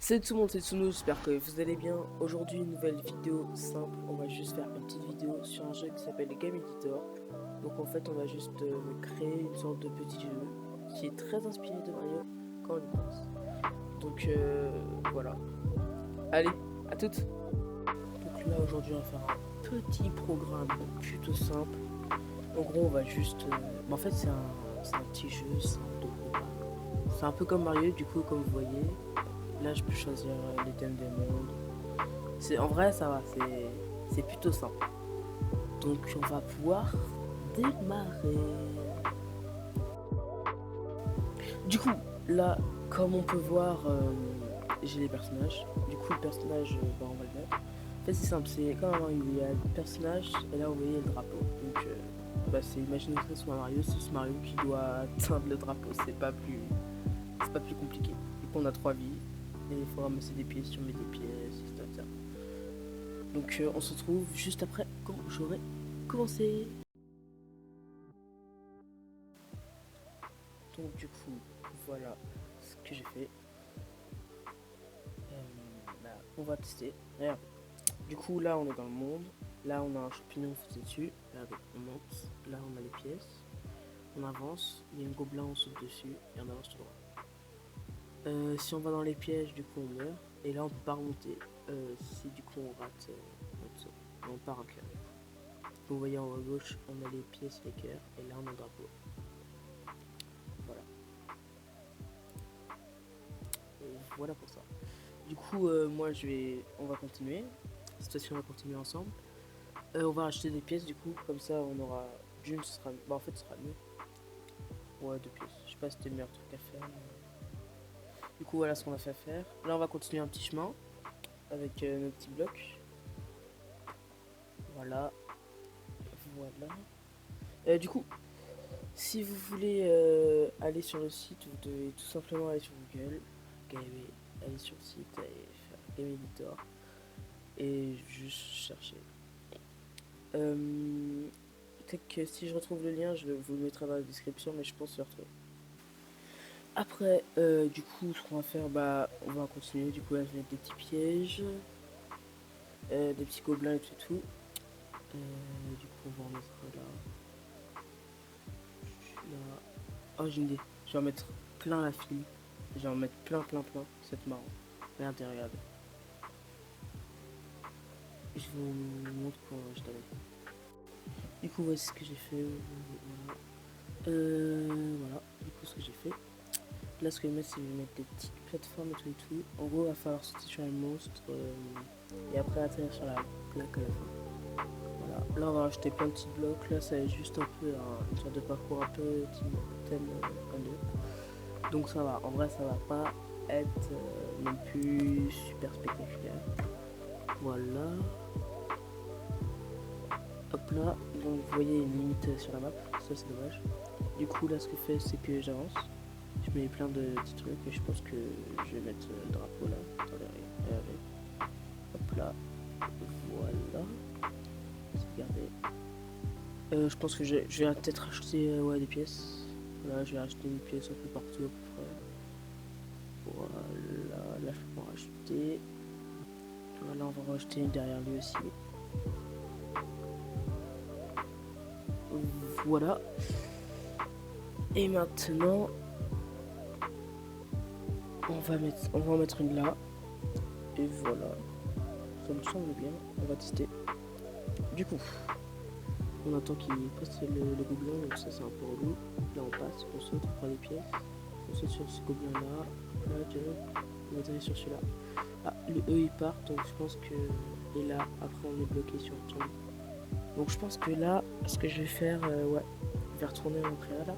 Salut tout le monde, c'est Tsuno, j'espère que vous allez bien. Aujourd'hui, une nouvelle vidéo simple. On va juste faire une petite vidéo sur un jeu qui s'appelle Game Editor. Donc en fait, on va juste créer une sorte de petit jeu qui est très inspiré de Mario quand on y pense. Donc voilà. Allez, à toutes. Donc là, aujourd'hui, on va faire un petit programme plutôt simple. En gros, on va juste... en fait, c'est un petit jeu simple de programme. C'est un peu comme Mario, du coup, comme vous voyez. Là, je peux choisir les thèmes des mondes. En vrai, ça va, c'est plutôt simple. Donc, on va pouvoir démarrer. Du coup, là, comme on peut voir, j'ai les personnages. Du coup, le personnage, on va le mettre. En fait, c'est simple, c'est comme avoir il y a le personnage, et là, vous voyez le drapeau. Donc, c'est imaginer que ce soit Mario, c'est Mario qui doit atteindre le drapeau. C'est pas plus compliqué. Du coup, on a 3 vies. Et il faut ramasser des pièces, si on met des pièces, etc. Donc on se retrouve juste après quand j'aurai commencé. Donc du coup, voilà ce que j'ai fait. Là, on va tester. Regarde. Du coup, là, on est dans le monde. Là, on a un champignon foutu dessus. Regardez, on monte. Là, on a les pièces. On avance. Il y a un gobelin, on saute dessus. Et on avance tout droit. Si on va dans les pièges, du coup, on meurt. Et là, on peut pas remonter. Si du coup, on rate notre saut. On part un cœur. Vous voyez en haut à gauche, on a les pièces, les cœurs, et là on a le drapeau. Voilà. Et voilà pour ça. Du coup, moi on va continuer. Cette fois-ci, on va continuer ensemble. On va acheter des pièces, du coup, comme ça on aura d'une, ce sera, en fait, ce sera mieux. Ouais, 2 pièces. Je sais pas si c'était le meilleur truc à faire. Du coup, voilà ce qu'on a fait faire. Là, on va continuer un petit chemin avec nos petits blocs. Voilà. Voilà. Du coup, si vous voulez aller sur le site, vous devez tout simplement aller sur Google, aller sur le site et faire Game Editor et juste chercher. Peut-être que si je retrouve le lien, je vous le mettrai dans la description, mais je pense le retrouver. Après, du coup, ce qu'on va faire, on va continuer. Du coup, là, je vais mettre des petits pièges, des petits gobelins et tout. Du coup, on va en mettre là. Oh, j'ai une idée. Je vais en mettre plein la file. Je vais en mettre plein. C'est marrant. Regardez. Je vous montre quand je t'avais. Du coup, voici ce que j'ai fait. Voilà. Du coup, ce que j'ai fait. Là, ce que je vais mettre, c'est que je vais mettre des petites plateformes et tout. En gros, il va falloir sauter sur un monstre et après atterrir sur la plaque à la fin. Voilà. Là, on va rajouter plein de petits blocs. Là, ça va être juste un peu une sorte de parcours un peu thème 1-2. Donc ça va. En vrai, ça va pas être non plus super spectaculaire. Voilà. Hop là, donc vous voyez une limite sur la map, ça c'est dommage. Du coup là ce que je fais c'est que j'avance, je mets plein de petits trucs et je pense que je vais mettre le drapeau là. Attendez, hop là, voilà. Regardez. Je pense que je vais peut-être acheter des pièces. Là je vais acheter une pièce un peu partout à peu près. Voilà, là je peux en racheter. Voilà, on va rajouter une derrière lui aussi. Voilà. Et maintenant, on va en mettre une là. Et voilà. Ça me semble bien. On va tester. Du coup, on attend qu'il passe le gobelin. Donc ça, c'est un peu relou. Là, on passe. On saute. On prend des pièces. On saute sur ce gobelin là. Là, on atterrit sur celui-là. Ah, eux, ils partent. Donc je pense que... Et là, après, on est bloqué sur le tombe. Donc je pense que là, ce que je vais faire... je vais retourner en créa là.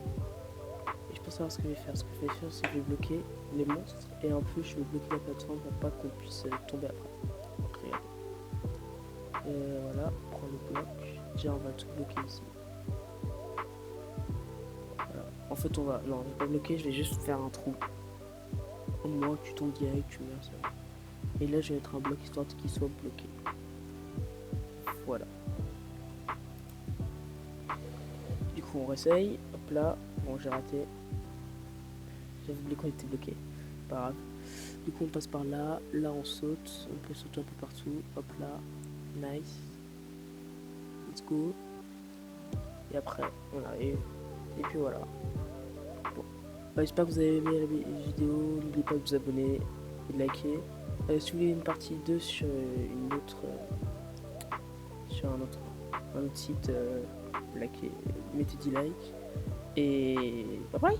Et je pense savoir ce que je vais faire. Ce que je vais faire, c'est que je vais bloquer les monstres. Et en plus, je vais bloquer la plateforme pour pas qu'on puisse tomber après. Donc, voilà, on prend le bloc. Déjà, on va tout bloquer ici. Voilà. En fait, on va... Non, je vais pas bloquer, je vais juste faire un trou. Au moins, tu tombes direct, tu meurs, ça va. Et là, je vais mettre un bloc histoire qu'il soit bloqué. Voilà. Du coup, on réessaye. Hop là. Bon, j'ai raté. J'avais oublié qu'on était bloqué. pas grave. Du coup on passe par là, là on saute, on peut sauter un peu partout, hop là, nice, let's go. Et après on arrive, et puis voilà. Bon, bah, j'espère que vous avez aimé la vidéo, n'oubliez pas de vous abonner et de liker. Si vous voulez une partie 2 sur une autre, sur un autre site, likez, mettez 10 likes, et bye bye.